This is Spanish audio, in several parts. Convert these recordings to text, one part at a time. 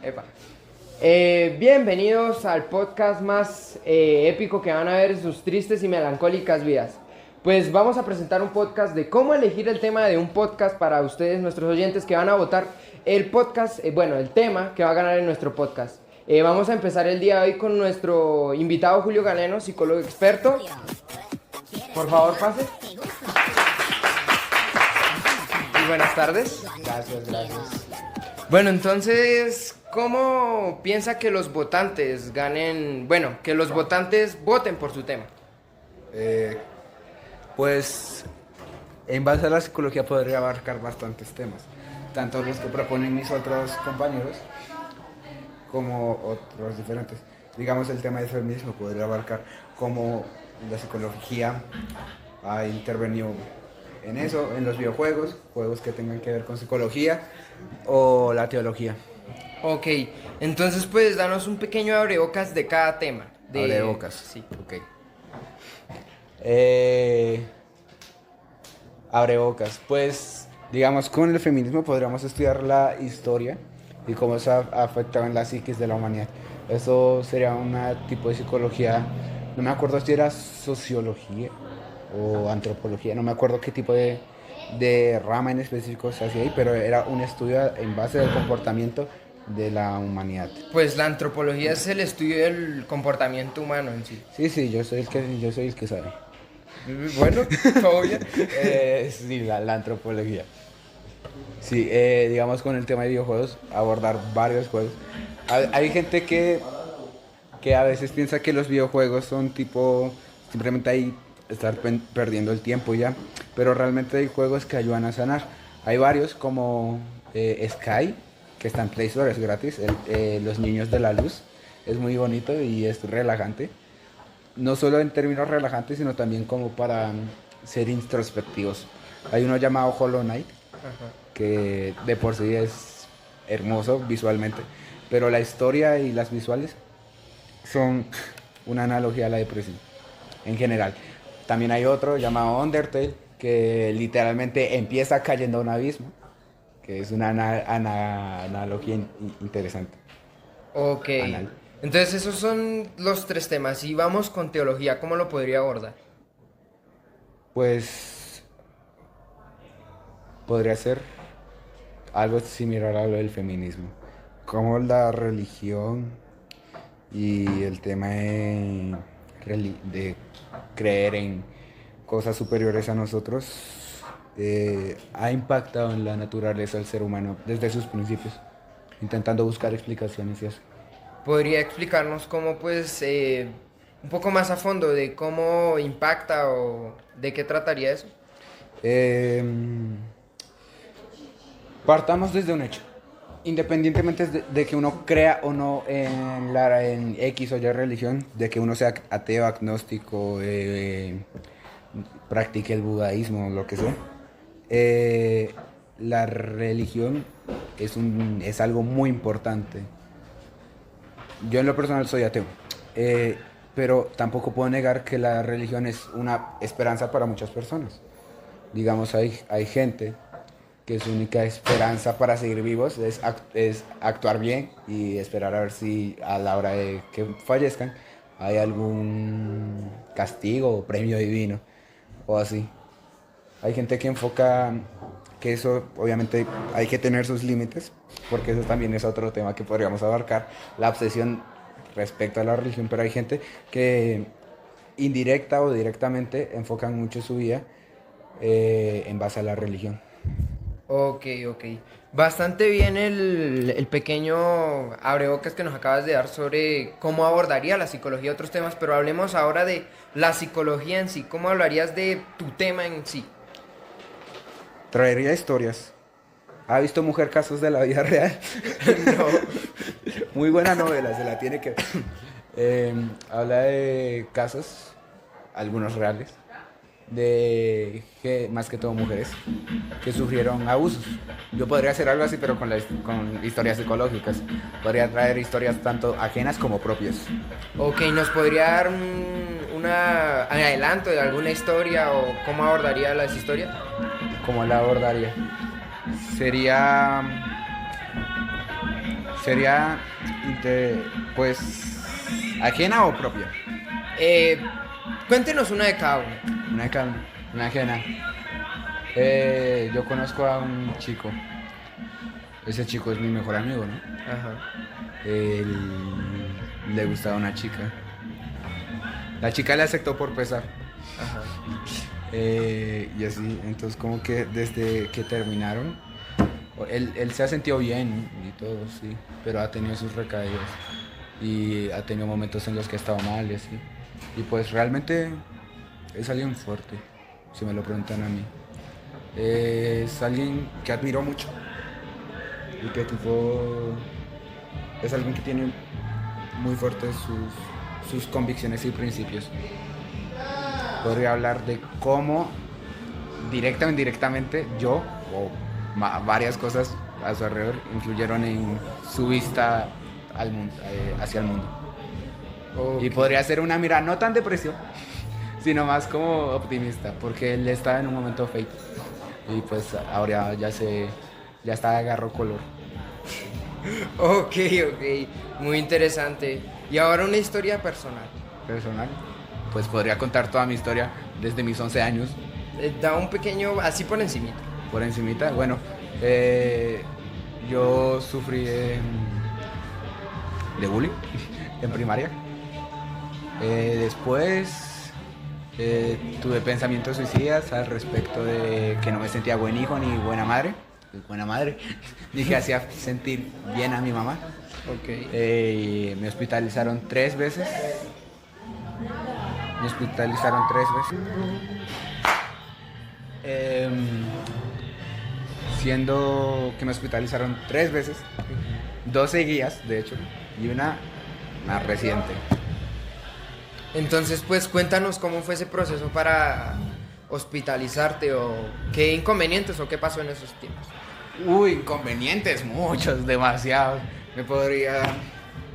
Epa. Bienvenidos al podcast más épico que van a ver sus tristes y melancólicas vidas. Pues vamos a presentar un podcast de cómo elegir el tema de un podcast para ustedes, nuestros oyentes, que van a votar el podcast, el tema que va a ganar en nuestro podcast. Vamos a empezar el día de hoy con nuestro invitado Julio Galeno, psicólogo experto. Por favor, pase. Y buenas tardes. Gracias. Bueno, entonces, ¿cómo piensa que los votantes ganen, que los votantes voten por su tema? Pues en base a la psicología podría abarcar bastantes temas, tanto los que proponen mis otros compañeros como otros diferentes. Digamos, el tema del feminismo podría abarcar cómo la psicología ha intervenido en eso, en los videojuegos, juegos que tengan que ver con psicología o la teología. Ok, entonces pues danos un pequeño abrebocas de cada tema. Abrebocas. Sí. Ok. Abrebocas. Pues, digamos, con el feminismo podríamos estudiar la historia y cómo se ha afectado en la psiquis de la humanidad. Eso sería un tipo de psicología, no me acuerdo si era sociología o antropología, no me acuerdo qué tipo de rama en específico se hacía ahí, pero era un estudio en base al comportamito de la humanidad. Pues la antropología es el estudio del comportamiento humano en sí. Sí, yo soy el que sabe. Bueno, todo bien. Sí, la antropología. Sí, digamos con el tema de videojuegos, abordar varios juegos. Hay gente que a veces piensa que los videojuegos son tipo, simplemente ahí estar perdiendo el tiempo ya, pero realmente hay juegos que ayudan a sanar. Hay varios como Sky, que está en Play Store, es gratis, Los Niños de la Luz, es muy bonito y es relajante. No solo en términos relajantes, sino también como para ser introspectivos. Hay uno llamado Hollow Knight, Ajá. que de por sí es hermoso visualmente, pero la historia y las visuales son una analogía a la depresión en general. También hay otro llamado Undertale, que literalmente empieza cayendo a un abismo, que es una analogía interesante. Ok. Anal. Entonces esos son los tres temas. Y vamos con teología, ¿cómo lo podría abordar? Pues podría ser algo similar a lo del feminismo, como la religión y el tema de creer en cosas superiores a nosotros ha impactado en la naturaleza del ser humano desde sus principios, intentando buscar explicaciones y eso. ¿Podría explicarnos cómo, pues, un poco más a fondo de cómo impacta o de qué trataría eso? Eh, Partamos desde un hecho. Independientemente de que uno crea o no en X o Y religión, de que uno sea ateo, agnóstico, practique el budaísmo, lo que sea, la religión es algo muy importante. Yo en lo personal soy ateo, pero tampoco puedo negar que la religión es una esperanza para muchas personas. Digamos, hay gente que su única esperanza para seguir vivos es actuar bien y esperar a ver si a la hora de que fallezcan hay algún castigo o premio divino o así. Hay gente que enfoca que eso obviamente hay que tener sus límites, porque eso también es otro tema que podríamos abarcar, la obsesión respecto a la religión, pero hay gente que indirecta o directamente enfocan mucho su vida en base a la religión. Ok. Bastante bien el pequeño abrebocas que nos acabas de dar sobre cómo abordaría la psicología y otros temas, pero hablemos ahora de la psicología en sí. ¿Cómo hablarías de tu tema en sí? Traería historias. ¿Ha visto Mujer Casos de la vida real? No. Muy buena novela, se la tiene que... habla de casos, algunos reales, más que todo mujeres, que sufrieron abusos. Yo podría hacer algo así, pero con historias psicológicas. Podría traer historias tanto ajenas como propias. Ok, ¿nos podría dar un adelanto de alguna historia o cómo abordaría las historias? ¿Cómo la abordaría? Sería... sería, pues, ajena o propia. Cuéntenos una de cada uno. Una ajena. Yo conozco a un chico. Ese chico es mi mejor amigo, ¿no? Ajá. Él le gustaba una chica. La chica le aceptó por pesar. Ajá. Y así, entonces como que desde que terminaron, él se ha sentido bien y todo, sí, pero ha tenido sus recaídas y ha tenido momentos en los que ha estado mal y así. Y pues realmente es alguien fuerte, si me lo preguntan a mí. Es alguien que admiro mucho y que tipo es alguien que tiene muy fuertes sus convicciones y principios. Podría hablar de cómo directa o indirectamente yo o varias cosas a su alrededor influyeron en su vista al mundo, hacia el mundo. Okay. Y podría ser una mirada no tan depresión, sino más como optimista, porque él estaba en un momento fake y pues ahora ya está agarró color. Ok, muy interesante. Y ahora una historia personal. Personal, pues podría contar toda mi historia desde mis 11 años. Da un pequeño, así por encimita. Por encimita, bueno, yo sufrí de bullying en primaria. Después tuve pensamientos suicidas al respecto de que no me sentía buen hijo ni buena madre. Buena madre, ni que hacía sentir bien a mi mamá. Ok. Me hospitalizaron 3 veces. Siendo que me hospitalizaron 3 veces, 2 seguidas, de hecho, y una reciente. Entonces, pues cuéntanos cómo fue ese proceso para hospitalizarte o qué inconvenientes o qué pasó en esos tiempos. Uy, inconvenientes, muchos, demasiados. Me podría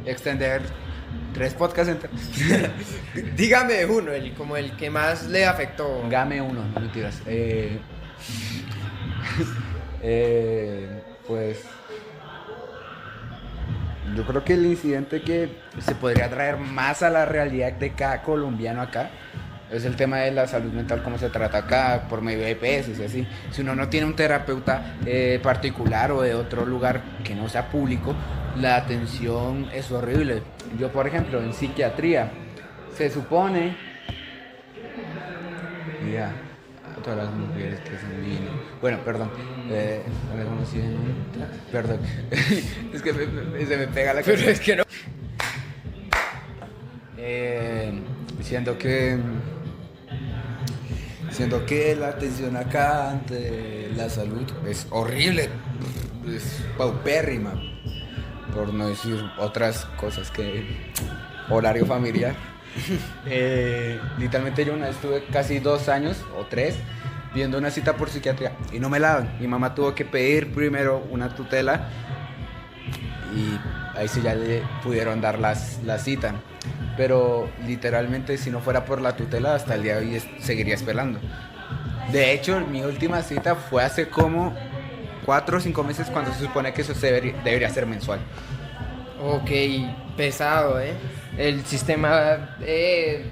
extender 3 podcasts enteros. Dígame uno, como el que más le afectó. Game uno, no mentiras. Pues yo creo que el incidente que se podría traer más a la realidad de cada colombiano acá es el tema de la salud mental, cómo se trata acá por medio de EPS y así. Si uno no tiene un terapeuta particular o de otro lugar que no sea público, la atención es horrible. Yo, por ejemplo, en psiquiatría, se supone... Ya, a todas las mujeres que se vienen. Bueno, perdón. Perdón. Es que se me pega la cabeza. Pero es que no. Siendo que la atención acá ante la salud es horrible, es paupérrima, por no decir otras cosas que horario familiar. Literalmente yo una vez estuve casi 2 años o 3 viendo una cita por psiquiatría y no me la daban. Mi mamá tuvo que pedir primero una tutela y ahí sí ya le pudieron dar la cita. Pero literalmente si no fuera por la tutela hasta el día de hoy seguiría esperando. De hecho, mi última cita fue hace como 4 o 5 meses, cuando se supone que eso debería ser mensual. Ok, pesado, ¿eh? El sistema de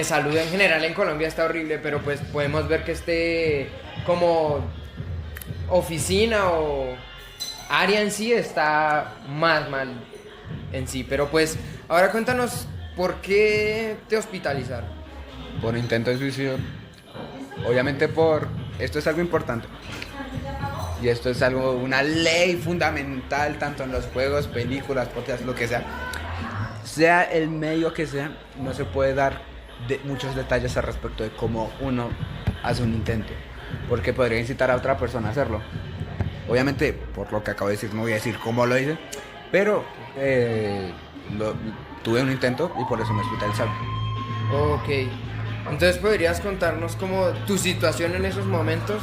salud en general en Colombia está horrible, pero pues podemos ver que este como oficina o área en sí está más mal en sí. Pero pues ahora cuéntanos por qué te hospitalizaron. Por intento de suicidio. Obviamente esto es algo importante. Y esto es una ley fundamental, tanto en los juegos, películas, podcasts, lo que sea. Sea el medio que sea, no se puede dar muchos detalles al respecto de cómo uno hace un intento, porque podría incitar a otra persona a hacerlo. Obviamente, por lo que acabo de decir, no voy a decir cómo lo hice, pero tuve un intento y por eso me hospitalizaron. Ok, entonces podrías contarnos como tu situación en esos momentos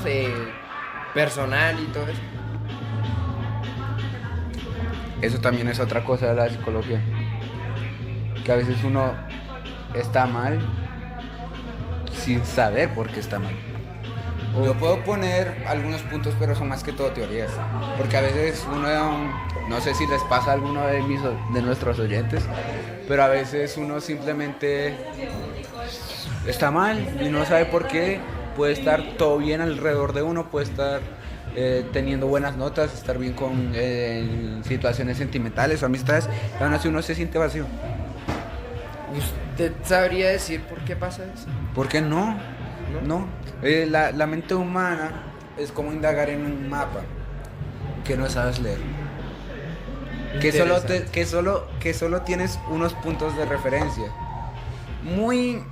personal y todo eso. Eso también es otra cosa de la psicología, que a veces uno está mal sin saber por qué está mal. Yo puedo poner algunos puntos, pero son más que todo teorías. Porque a veces uno, no sé si les pasa a alguno de nuestros oyentes, pero a veces uno simplemente está mal y no sabe por qué. Puede estar todo bien alrededor de uno, puede estar teniendo buenas notas, estar bien con situaciones sentimentales o amistades, y aún así uno se siente vacío. ¿Usted sabría decir por qué pasa eso? ¿Por qué no? ¿No? No. La mente humana es como indagar en un mapa que no sabes leer. Interesante. Que solo tienes unos puntos de referencia muy,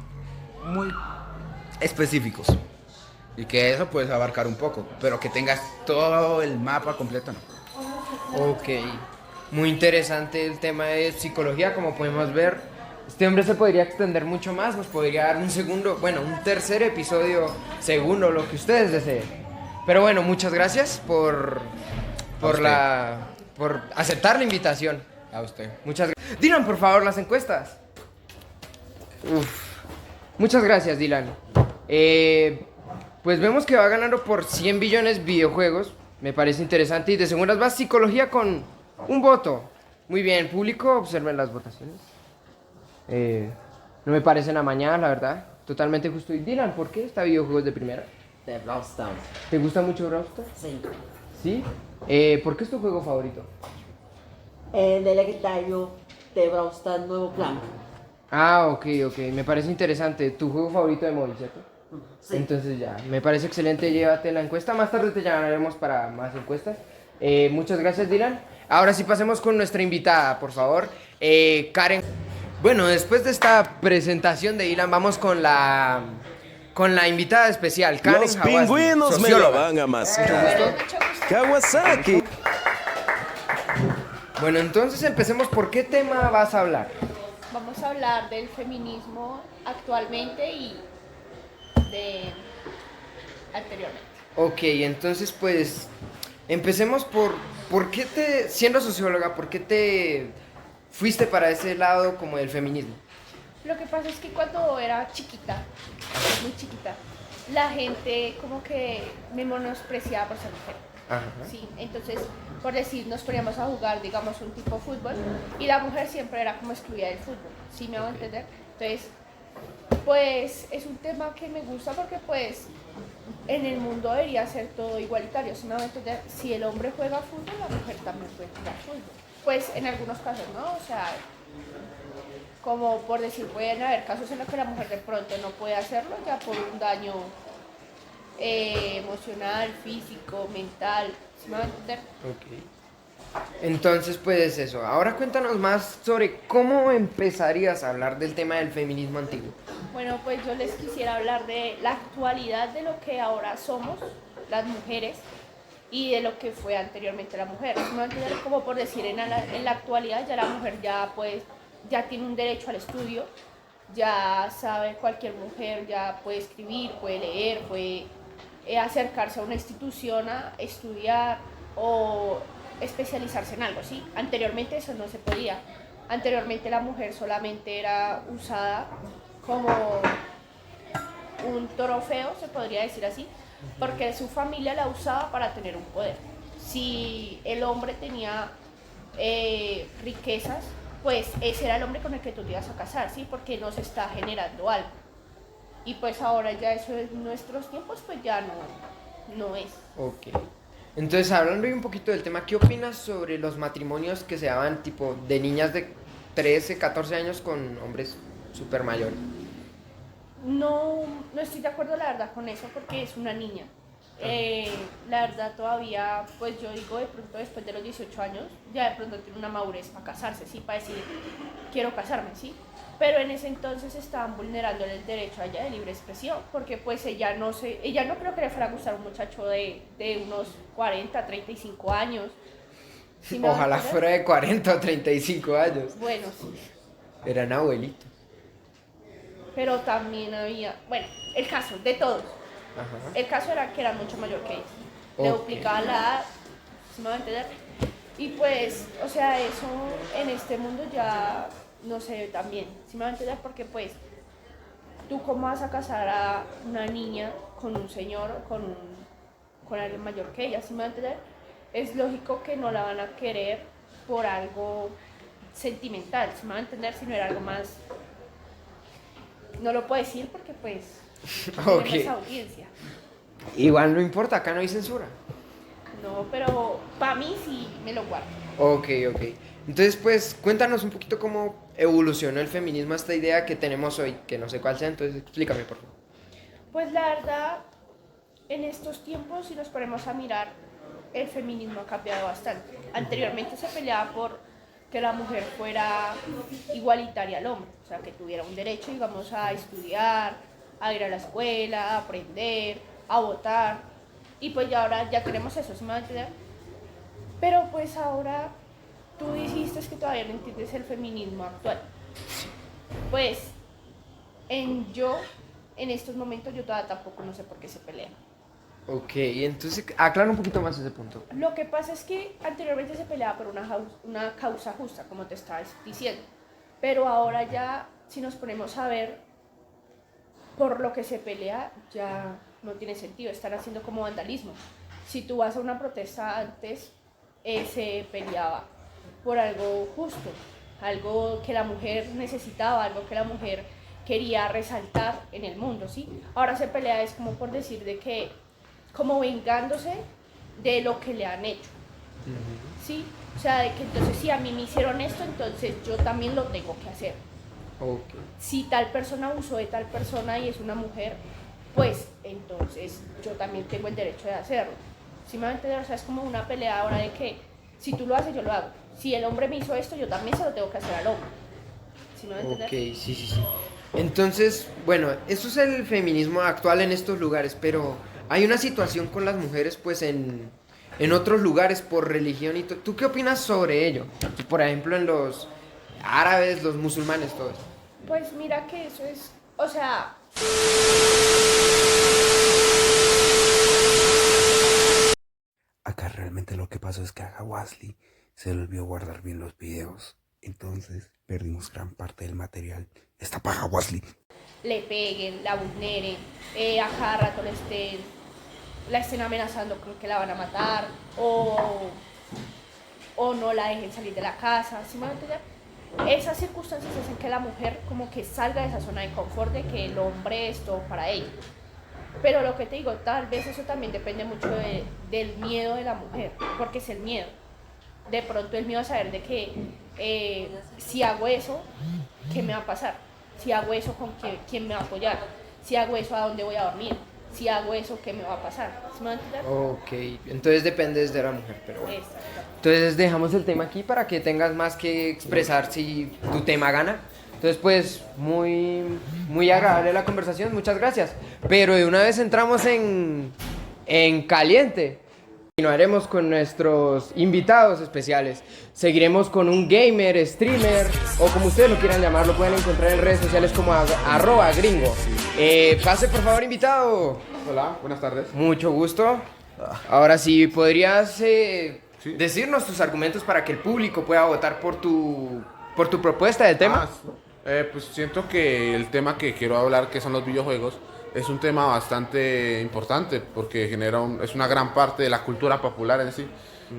muy específicos. Y que eso puedes abarcar un poco, pero que tengas todo el mapa completo, no. Ok, muy interesante el tema de psicología, como podemos ver. Este hombre se podría extender mucho más, nos podría dar un segundo, bueno, un tercer episodio, segundo, lo que ustedes deseen. Pero bueno, muchas gracias A usted. por aceptar la invitación. A usted. Muchas gracias. Dylan, por favor, las encuestas. Uf. Muchas gracias, Dylan. Pues vemos que va ganando por 100 billones videojuegos. Me parece interesante. Y de segundas va psicología con un voto. Muy bien, público, observen las votaciones. No me parecen amañadas, la verdad. Totalmente justo. Y Dylan, ¿por qué está videojuegos de primera? De Brawl Stars. ¿Te gusta mucho Brawl Stars? Sí. ¿Sí? ¿Por qué es tu juego favorito? El legendario de Brawl Stars Nuevo Plan. Ah, ok. Me parece interesante. Tu juego favorito de móvil, ¿cierto? Sí. Entonces ya, me parece excelente, llévate la encuesta. Más tarde te llamaremos para más encuestas. Muchas gracias, Dylan. Ahora sí pasemos con nuestra invitada, por favor. Karen. Bueno, después de esta presentación de Dylan, vamos con la invitada especial, Karen Los Hawassli, pingüinos me la socióloga. van a Mucho amasar. gusto. Kawasaki. Bueno, entonces empecemos. ¿Por qué tema vas a hablar? Vamos a hablar del feminismo actualmente y de anteriormente. Ok, entonces pues empecemos por qué siendo socióloga, ¿por qué te fuiste para ese lado como del feminismo? Lo que pasa es que cuando era chiquita, muy chiquita, la gente como que me menospreciaba por ser mujer. Ajá. Sí, entonces, por decir, nos poníamos a jugar, digamos, un tipo de fútbol y la mujer siempre era como excluida del fútbol, ¿sí me hago entender? Entonces, pues es un tema que me gusta porque pues en el mundo debería ser todo igualitario, ¿sí me hago entender? Si el hombre juega fútbol, la mujer también puede jugar fútbol. Pues en algunos casos, ¿no? O sea, como por decir, pueden haber casos en los que la mujer de pronto no puede hacerlo ya por un daño emocional, físico, mental, ¿sí me va a entender? Ok. Entonces pues eso, ahora cuéntanos más sobre cómo empezarías a hablar del tema del feminismo antiguo. Bueno, pues yo les quisiera hablar de la actualidad de lo que ahora somos las mujeres y de lo que fue anteriormente la mujer. ¿Sí me va a entender? Como por decir, en la actualidad ya la mujer ya pues ya tiene un derecho al estudio, ya sabe cualquier mujer, ya puede escribir, puede leer, puede acercarse a una institución a estudiar o especializarse en algo, ¿sí? Anteriormente eso no se podía. Anteriormente la mujer solamente era usada como un trofeo, se podría decir así, porque su familia la usaba para tener un poder. Si el hombre tenía riquezas, pues ese era el hombre con el que tú te ibas a casar, ¿sí? Porque nos está generando algo. Y pues ahora ya eso en nuestros tiempos pues ya no es. Ok. Entonces, hablando un poquito del tema, ¿qué opinas sobre los matrimonios que se daban tipo de niñas de 13, 14 años con hombres súper mayores? No estoy de acuerdo la verdad con eso porque es una niña. La verdad todavía, pues yo digo de pronto después de los 18 años, ya de pronto tiene una madurez para casarse, ¿sí? Para decir, quiero casarme, ¿sí? Pero en ese entonces estaban vulnerando el derecho a ella de libre expresión, porque pues ella no creo que le fuera a gustar un muchacho de unos 40, 35 años. ¿Sí me Ojalá van a entender? fuera de 40 o 35 años. Bueno, sí. Eran abuelitos. Pero también había, bueno, el caso de todos. Ajá. El caso era que era mucho mayor que ella. Le Ok. duplicaban la edad, ¿sí me va a entender? Y pues, o sea, eso en este mundo ya no se ve tan bien, ¿sí me va a entender? Porque pues ¿tú cómo vas a casar a una niña con un señor o con alguien mayor que ella? ¿Sí me va a entender? Es lógico que no la van a querer por algo sentimental, ¿sí me va a entender? Si no era algo más... No lo puedo decir porque pues Ok. tenemos audiencia. Igual no importa, acá no hay censura. No, pero para mí sí me lo guardo. Ok, ok. Entonces, pues, cuéntanos un poquito cómo evolucionó el feminismo a esta idea que tenemos hoy, que no sé cuál sea, entonces explícame, por favor. Pues la verdad, en estos tiempos, si nos ponemos a mirar, el feminismo ha cambiado bastante. Anteriormente se peleaba por que la mujer fuera igualitaria al hombre, o sea, que tuviera un derecho, digamos, a estudiar, a ir a la escuela, a aprender, a votar. Y pues ya ahora ya tenemos eso, ¿sí me va a entender? Pero pues ahora tú dijiste que todavía no entiendes el feminismo actual. Pues en estos momentos yo todavía tampoco no sé por qué se pelean. Ok, entonces aclara un poquito más ese punto. Lo que pasa es que anteriormente se peleaba por una causa justa, como te estaba diciendo. Pero ahora ya, si nos ponemos a ver por lo que se pelea, ya no tiene sentido. Están haciendo como vandalismo. Si tú vas a una protesta antes, se peleaba por algo justo, algo que la mujer necesitaba, algo que la mujer quería resaltar en el mundo, ¿sí? Ahora se pelea es como por decir de que, como vengándose de lo que le han hecho, ¿sí? O sea, de que entonces si a mí me hicieron esto, entonces yo también lo tengo que hacer. Ok. Si tal persona abusó de tal persona y es una mujer, pues entonces yo también tengo el derecho de hacerlo. ¿Sí me va a entender? O sea, es como una pelea ahora de que si tú lo haces, yo lo hago. Si el hombre me hizo esto, yo también se lo tengo que hacer al hombre. ¿Sí me va a entender? Ok, sí, sí, sí. Entonces, bueno, eso es el feminismo actual en estos lugares, pero hay una situación con las mujeres, pues, en otros lugares por religión y todo. ¿Tú qué opinas sobre ello? Por ejemplo, en los árabes, los musulmanes, todo eso. Pues mira que eso es, o sea, Acá realmente lo que pasó es que a Wesley se le olvidó guardar bien los videos. Entonces perdimos gran parte del material. Esta paja Wesley. le peguen, la vulneren, a cada rato la estén amenazando con que la van a matar, o no la dejen salir de la casa, ¿sí me van a entender? Esas circunstancias hacen que la mujer como que salga de esa zona de confort de que el hombre es todo para ella. Pero lo que te digo, tal vez eso también depende mucho del miedo de la mujer, porque es el miedo. De pronto el miedo a saber de que si hago eso, ¿qué me va a pasar? Si hago eso, ¿quién me va a apoyar? Si hago eso, ¿a dónde voy a dormir? Si hago eso, ¿qué me va a pasar? ¿Sí me va a entender? Ok, entonces depende de la mujer, pero bueno. Exacto. Entonces dejamos el tema aquí para que tengas más que expresar si tu tema gana. Entonces pues muy agradable la conversación, muchas gracias. Pero de una vez entramos en caliente. Continuaremos con nuestros invitados especiales. Seguiremos con un gamer, streamer o como ustedes lo quieran llamar, lo pueden encontrar en redes sociales como @gringo. Pase por favor, invitado. Hola, buenas tardes. Mucho gusto. Ahora sí, ¿podrías decirnos tus argumentos para que el público pueda votar por tu propuesta de tema? Pues siento que el tema que quiero hablar, que son los videojuegos, es un tema bastante importante porque es una gran parte de la cultura popular en sí.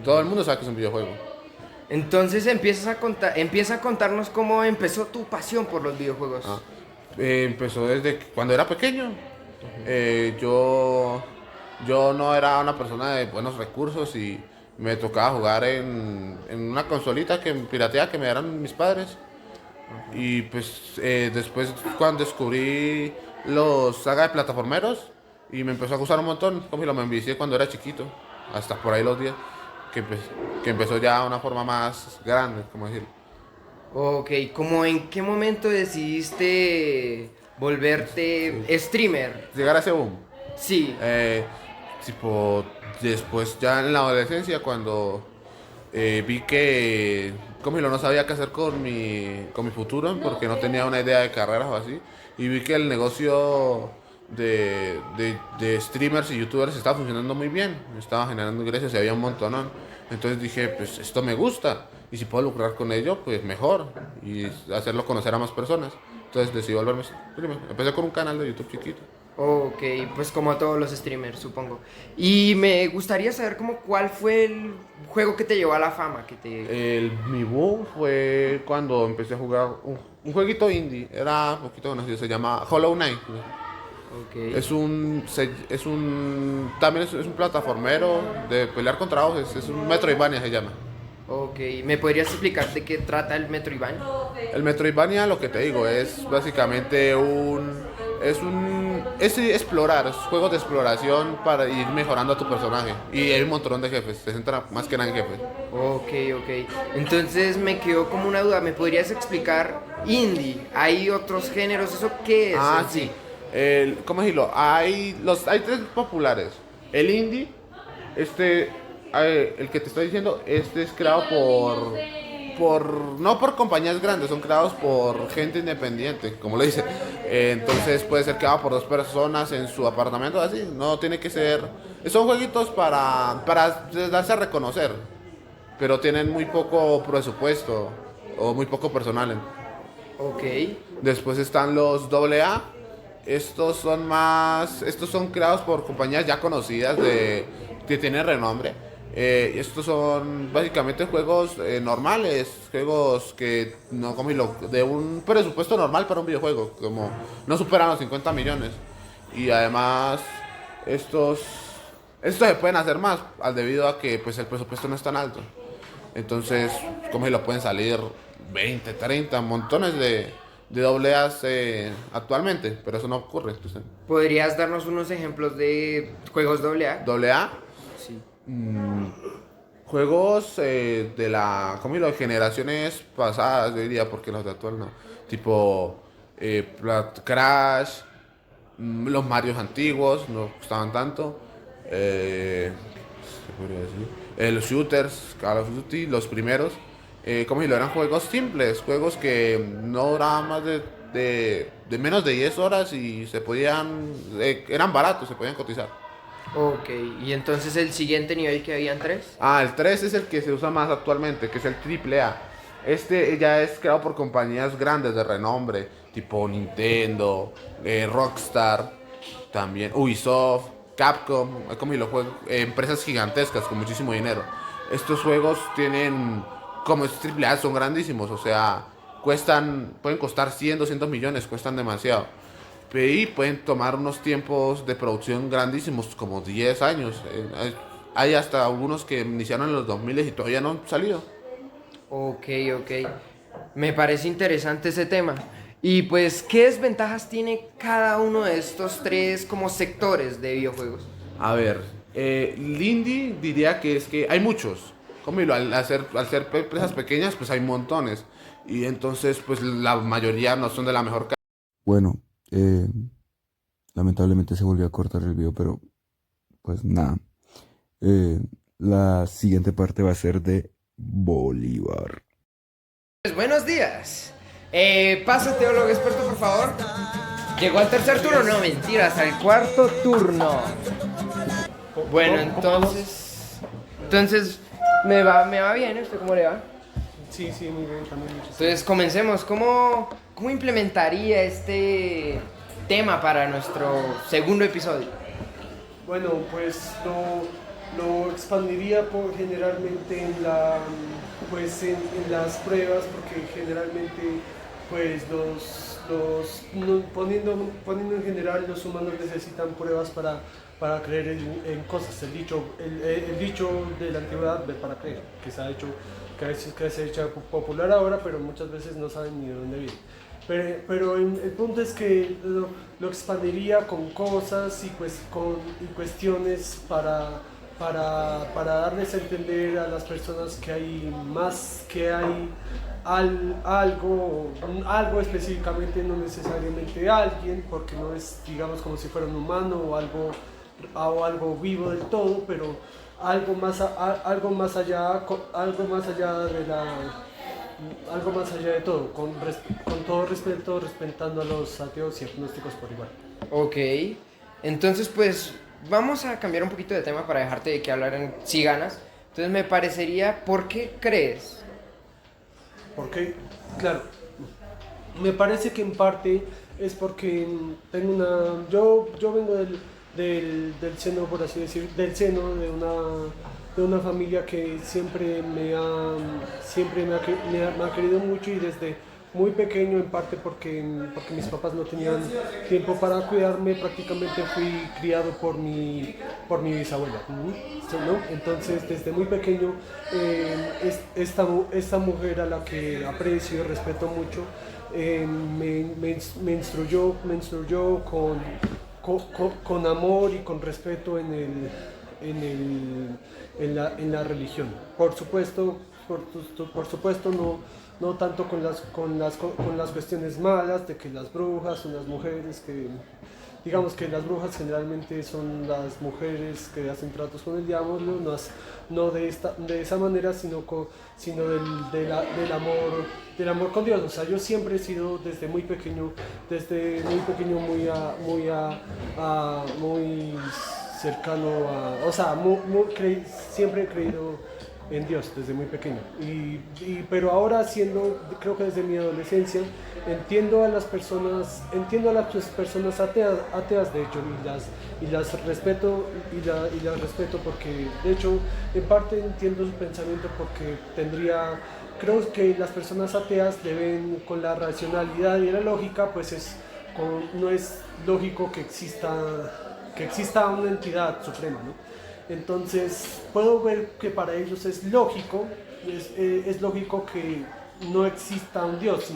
Todo el mundo sabe que es un videojuego. Entonces empieza a contarnos cómo empezó tu pasión por los videojuegos. Empezó desde cuando era pequeño. Yo no era una persona de buenos recursos y me tocaba jugar en una consolita que piratea que me dieron mis padres. Y pues después cuando descubrí los saga de plataformeros y me empezó a gustar un montón, como si lo me envicié cuando era chiquito, hasta por ahí los días, que empezó ya una forma más grande, como decir. Ok, ¿cómo en qué momento decidiste volverte streamer? Llegar a ese boom. Sí. Tipo, después ya en la adolescencia cuando vi que como si no sabía qué hacer con mi futuro porque no tenía una idea de carreras o así y vi que el negocio de streamers y youtubers estaba funcionando muy bien, estaba generando ingresos y había un montonón. Entonces dije, pues esto me gusta y si puedo lucrar con ello, pues mejor y hacerlo conocer a más personas. Entonces decidí volverme streamer. Empecé con un canal de YouTube chiquito. Ok, pues como todos los streamers, supongo. Y me gustaría saber como cuál fue el juego que te llevó a la fama, que te... Mi boom fue cuando empecé a jugar un jueguito indie. Era un poquito conocido, se llama Hollow Knight. Ok. También es un plataformero de pelear contra ojos. Es un Metroidvania se llama. Ok, ¿me podrías explicar de qué trata el Metroidvania? El Metroidvania, lo que te digo, es básicamente es explorar, es juegos de exploración para ir mejorando a tu personaje. Y hay un montón de jefes, se centra más que nada en jefes. Ok. Entonces me quedó como una duda, ¿me podrías explicar indie? ¿Hay otros géneros? ¿Eso qué es? en Sí. ¿Cómo decirlo? Hay tres populares. El indie, el que te estoy diciendo, este es creado no por compañías grandes, son creados por gente independiente, como le dice. Entonces puede ser creado por 2 personas en su apartamento, así. No tiene que ser. Son jueguitos para darse a reconocer, pero tienen muy poco presupuesto o muy poco personal. Ok. Después están los AA. Estos son creados por compañías ya conocidas que tienen renombre. Estos son básicamente juegos normales, juegos que no como de un presupuesto normal para un videojuego, como no superan los 50 millones. Y además estos se pueden hacer más debido a que pues el presupuesto no es tan alto. Entonces, como si lo pueden salir 20, 30, montones de AAAs actualmente, pero eso no ocurre. Entonces, ¿Podrías darnos unos ejemplos de juegos AA? AA, Sí. juegos ¿cómo decirlo? De generaciones pasadas, yo diría, porque los de actual no. Tipo Crash, los Marios antiguos, no costaban tanto. ¿Qué podría decir? Los shooters, Call of Duty, los primeros. Como si lo eran juegos simples, juegos que no duraban más de menos de 10 horas y eran baratos, se podían cotizar. Ok, y entonces el siguiente nivel que habían 3. El 3 es el que se usa más actualmente, que es el AAA. Este ya es creado por compañías grandes de renombre, tipo Nintendo, Rockstar, también Ubisoft, Capcom, como y empresas gigantescas con muchísimo dinero. Estos juegos como es AAA, son grandísimos, o sea, pueden costar 100, 200 millones, cuestan demasiado. Y pueden tomar unos tiempos de producción grandísimos, como 10 años. Hay hasta algunos que iniciaron en los 2000 y todavía no han salido. Ok. Me parece interesante ese tema. Y pues, ¿qué desventajas tiene cada uno de estos 3 como sectores de videojuegos? A ver, el indie diría que es que hay muchos. Como al ser empresas pequeñas, pues hay montones. Y entonces, pues la mayoría no son de la mejor calidad. Bueno, lamentablemente se volvió a cortar el video, pero pues nada. La siguiente parte va a ser de Bolívar. Pues, buenos días. Pasa, teólogo experto, por favor. Llegó al tercer turno, no, mentiras, al cuarto turno. Bueno, entonces me va bien, ¿usted cómo le va? Sí, muy bien, también muchas Entonces comencemos. ¿Cómo implementaría este tema para nuestro segundo episodio? Bueno, pues lo expandiría generalmente en las pruebas, porque generalmente pues poniendo en general los humanos necesitan pruebas para creer en cosas. El dicho de la antigüedad, ver para creer, que se ha hecho popular ahora, pero muchas veces no saben ni de dónde viene. Pero el punto es que lo expandiría con cosas y cuestiones para darles a entender a las personas que hay algo específicamente, no necesariamente alguien, porque no es, digamos, como si fuera un humano o algo vivo del todo, pero algo más allá de todo, con todo respeto, respetando a los ateos y agnósticos por igual. Ok, entonces pues vamos a cambiar un poquito de tema para dejarte de que hablar si ganas. Entonces me parecería, ¿por qué crees? Porque, claro, Me parece que en parte es porque tengo yo vengo del seno, por así decir, del seno de una familia que siempre me ha querido mucho, y desde muy pequeño, en parte porque mis papás no tenían tiempo para cuidarme, prácticamente fui criado por mi bisabuela, ¿no? Entonces, desde muy pequeño, esta mujer, a la que aprecio y respeto mucho, me instruyó con amor y con respeto en la religión. Por supuesto, no tanto con las cuestiones malas de que las brujas son las mujeres que, digamos que las brujas generalmente son las mujeres que hacen tratos con el diablo, no de esa manera, sino del amor con Dios. O sea, yo siempre he sido desde muy pequeño muy cercano o sea, siempre he creído en Dios desde muy pequeño, pero ahora, creo que desde mi adolescencia, entiendo a las personas ateas, de hecho, y las respeto, y las respeto porque, de hecho, en parte entiendo su pensamiento, porque creo que las personas ateas deben, con la racionalidad y la lógica, pues no es lógico que exista una entidad suprema, ¿no? Entonces, puedo ver que para ellos es lógico que no exista un Dios,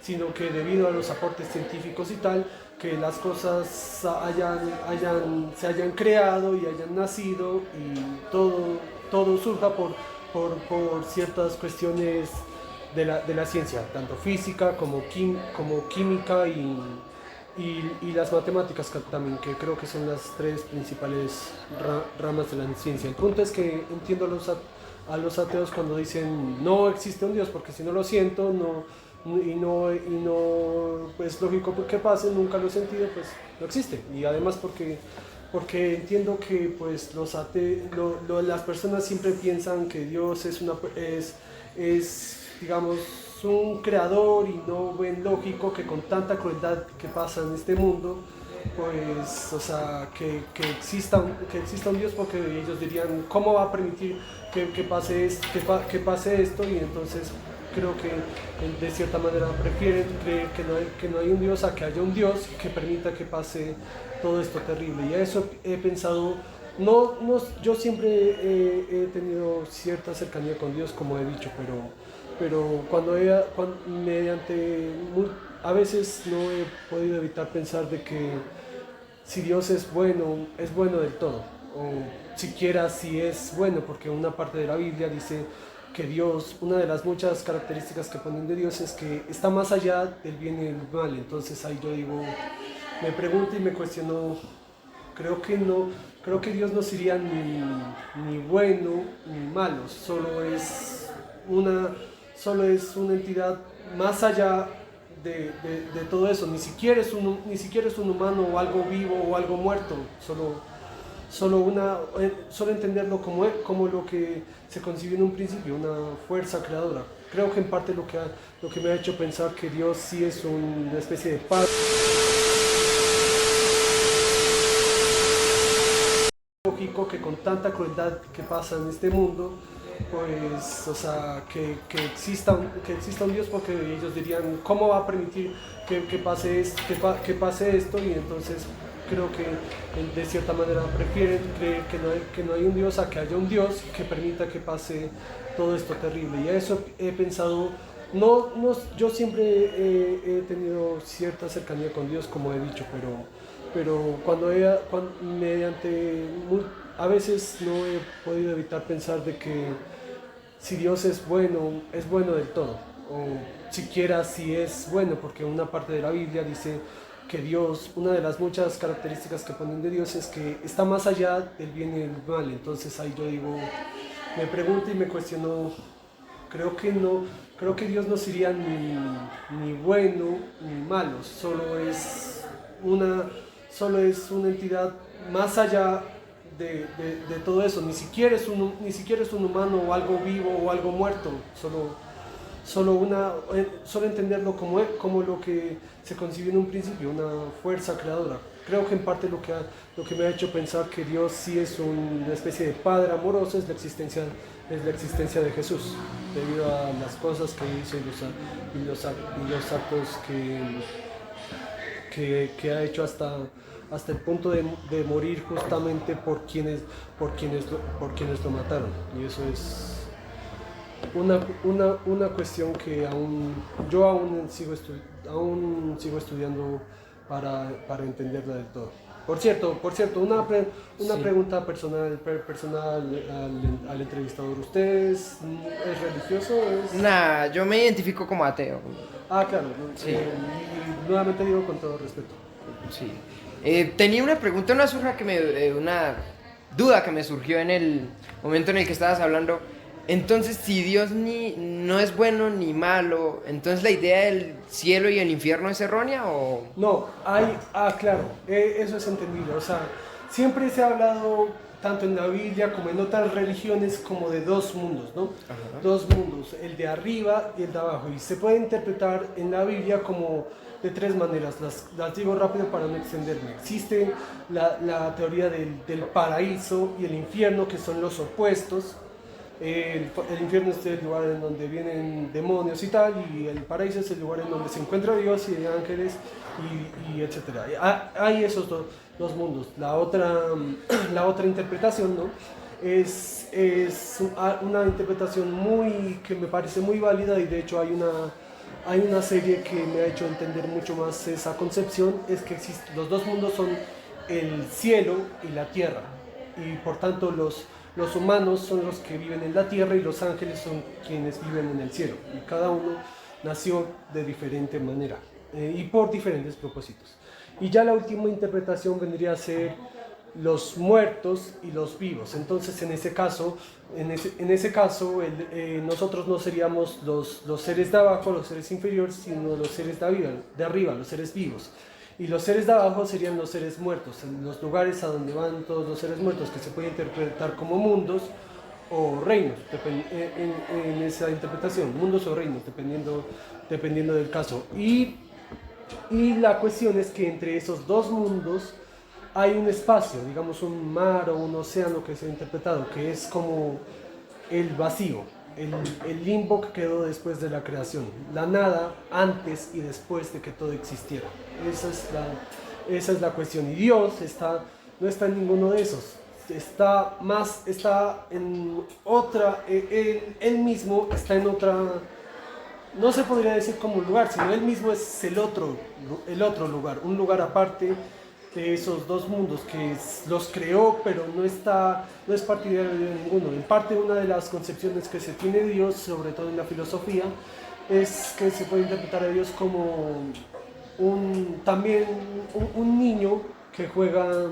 sino que debido a los aportes científicos y tal, que las cosas se hayan creado y hayan nacido, y todo surja por ciertas cuestiones de la ciencia, tanto física como química y las matemáticas también, que creo que son las tres principales ramas de la ciencia. El punto es que entiendo a los ateos cuando dicen no existe un Dios, porque si no lo siento, pues lógico que pase, nunca lo he sentido, pues no existe. Y además porque entiendo que pues las personas siempre piensan que Dios es digamos, un creador, y no ven lógico que con tanta crueldad que pasa en este mundo, pues, o sea, que exista un Dios, porque ellos dirían, ¿cómo va a permitir que pase esto? Y entonces creo que de cierta manera prefieren creer que no hay un Dios, a que haya un Dios que permita que pase todo esto terrible. Y a eso he pensado. Yo siempre he tenido cierta cercanía con Dios, como he dicho, pero a veces no he podido evitar pensar de que si Dios es bueno del todo, o siquiera si es bueno, porque una parte de la Biblia dice que Dios, una de las muchas características que ponen de Dios es que está más allá del bien y del mal. Entonces ahí yo digo, me pregunto y me cuestiono, creo que Dios no sería ni bueno ni malo, solo es una entidad más allá de todo eso. Ni siquiera es un humano, o algo vivo, o algo muerto, solo entenderlo como lo que se concibió en un principio, una fuerza creadora. Creo que en parte lo que me ha hecho pensar que Dios sí es una especie de padre lógico, que con tanta crueldad que pasa en este mundo, pues, o sea, que exista un Dios, porque ellos dirían, ¿cómo va a permitir que pase esto? Y entonces creo que de cierta manera prefieren creer que no hay un Dios, a que haya un Dios que permita que pase todo esto terrible. Y a eso he pensado. Yo siempre he tenido cierta cercanía con Dios, como he dicho, pero a veces no he podido evitar pensar de que si Dios es bueno del todo, o siquiera si es bueno, porque una parte de la Biblia dice que Dios, una de las muchas características que ponen de Dios es que está más allá del bien y del mal. Entonces ahí yo digo, me pregunto y me cuestiono, creo que Dios no sería ni bueno ni malo, solo es una entidad más allá de todo eso. Ni siquiera es un humano, o algo vivo, o algo muerto, solo entenderlo como lo que se concibió en un principio, una fuerza creadora. Creo que en parte lo que me ha hecho pensar que Dios sí es una especie de Padre amoroso es la existencia de Jesús, debido a las cosas que hizo y los actos que ha hecho hasta el punto de morir justamente por quienes lo mataron. Y eso es una cuestión que yo aún sigo estudiando para entenderla del todo. Por cierto, una pregunta personal al entrevistador. ¿Usted es religioso? Nah, yo me identifico como ateo. Ah, claro. Sí. Y nuevamente digo con todo respeto. Sí. Tenía una pregunta, una duda que me surgió en el momento en el que estabas hablando. Entonces, si Dios no es bueno ni malo, entonces la idea del cielo y el infierno es errónea o... No, claro, eso es entendible. O sea, siempre se ha hablado, tanto en la Biblia como en otras religiones, como de dos mundos, ¿no? Ajá. Dos mundos, el de arriba y el de abajo. Y se puede interpretar en la Biblia como de tres maneras. Las digo rápido para no extenderme. Existe la teoría del paraíso y el infierno, que son los opuestos. El infierno es el lugar en donde vienen demonios y tal, y el paraíso es el lugar en donde se encuentra Dios y ángeles y etcétera. Hay esos dos mundos. La otra interpretación, ¿no? es una interpretación que me parece muy válida, y de hecho hay una serie que me ha hecho entender mucho más esa concepción. Es que los dos mundos son el cielo y la tierra, y por tanto los humanos son los que viven en la tierra y los ángeles son quienes viven en el cielo. Y cada uno nació de diferente manera y por diferentes propósitos. Y ya la última interpretación vendría a ser los muertos y los vivos. Entonces, en ese caso, nosotros no seríamos los seres de abajo, los seres inferiores, sino los seres de arriba, los seres vivos. Y los seres de abajo serían los seres muertos, en los lugares a donde van todos los seres muertos, que se puede interpretar como mundos o reinos, en esa interpretación, mundos o reinos, dependiendo del caso. Y la cuestión es que entre esos dos mundos hay un espacio, digamos un mar o un océano, que se ha interpretado, que es como el vacío, el limbo que quedó después de la creación, la nada antes y después de que todo existiera. Esa es la cuestión. Y Dios no está en ninguno de esos. Está en otra, él mismo está en otra, no se podría decir como un lugar, sino él mismo es el otro lugar, un lugar aparte de esos dos mundos, que los creó, pero no es partidario de ninguno. En parte, una de las concepciones que se tiene de Dios, sobre todo en la filosofía, es que se puede interpretar a Dios como un niño que juega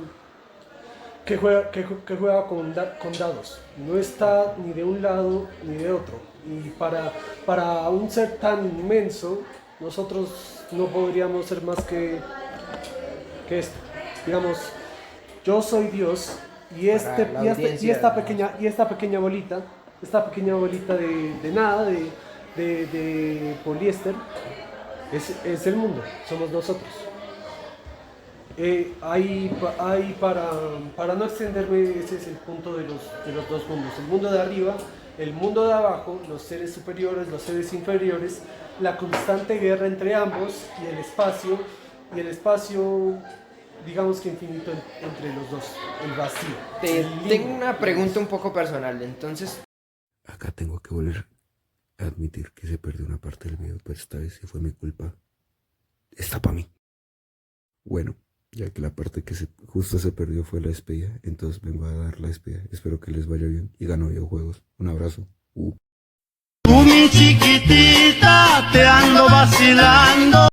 con dados. No está ni de un lado ni de otro. Y para un ser tan inmenso, nosotros no podríamos ser más que esto. Digamos, yo soy Dios, y esta pequeña bolita de nada, de poliéster, es el mundo, somos nosotros. Para no extenderme, ese es el punto de los dos mundos: el mundo de arriba, el mundo de abajo, los seres superiores, los seres inferiores, la constante guerra entre ambos, y el espacio, digamos que infinito entre los dos, el vacío. Tengo una pregunta un poco personal, entonces... Acá tengo que volver a admitir que se perdió una parte del video, pero esta vez sí fue mi culpa. Está para mí. Bueno, ya que la parte que justo se perdió fue la despedida, entonces vengo a dar la despedida. Espero que les vaya bien y gano videojuegos. Un abrazo. Tú, mi chiquitita, te ando vacilando.